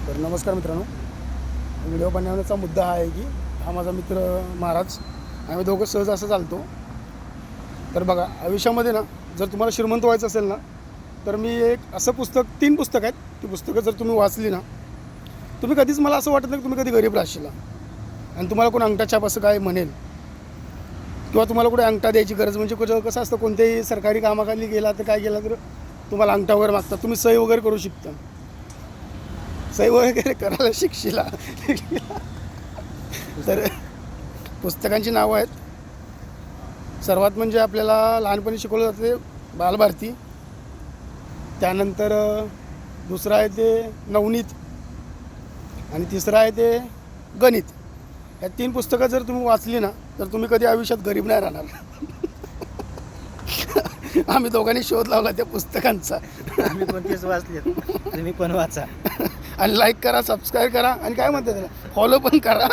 तर नमस्कार मित्रांनो, व्हिडिओ बनवण्याचा मुद्दा हा आहे की हा माझा मित्र महाराज, आम्ही दोघं सहज असं चालतो. तर बघा, आयुष्यामध्ये ना जर तुम्हाला श्रीमंत व्हायचं असेल ना, तर मी एक असं पुस्तक 3 पुस्तकं आहेत, ती पुस्तकं जर तुम्ही वाचली ना, तुम्ही कधीच मला असं वाटत नाही की तुम्ही कधी गरीब राहशील. आणि तुम्हाला कोण अंगठा छाप असं काय म्हणेल किंवा तुम्हाला कुठे अंगठा द्यायची गरज, म्हणजे कुठं कसं असतं, कोणत्याही सरकारी कामाखाली गेला तर काय गेला तर तुम्हाला अंगठा वगैरे मागतात, तुम्ही सही वगैरे करू शकता, सही वगैरे करायला शिकशिला. तर पुस्तकांची नावं आहेत. सर्वात म्हणजे आपल्याला लहानपणी शिकवलं जाते बालभारती, त्यानंतर दुसरं आहे ते नवनीत, आणि तिसरं आहे ते गणित. या 3 पुस्तकं जर तुम्ही वाचली ना, तर तुम्ही कधी आयुष्यात गरीब नाही राहणार. आम्ही दोघांनी शोध लावला त्या पुस्तकांचा. आम्ही कोणतेच वाचले, तुम्ही पण वाचा आणि लाईक करा, सबस्क्राईब करा, आणि काय म्हणतात त्याला, फॉलो पण करा.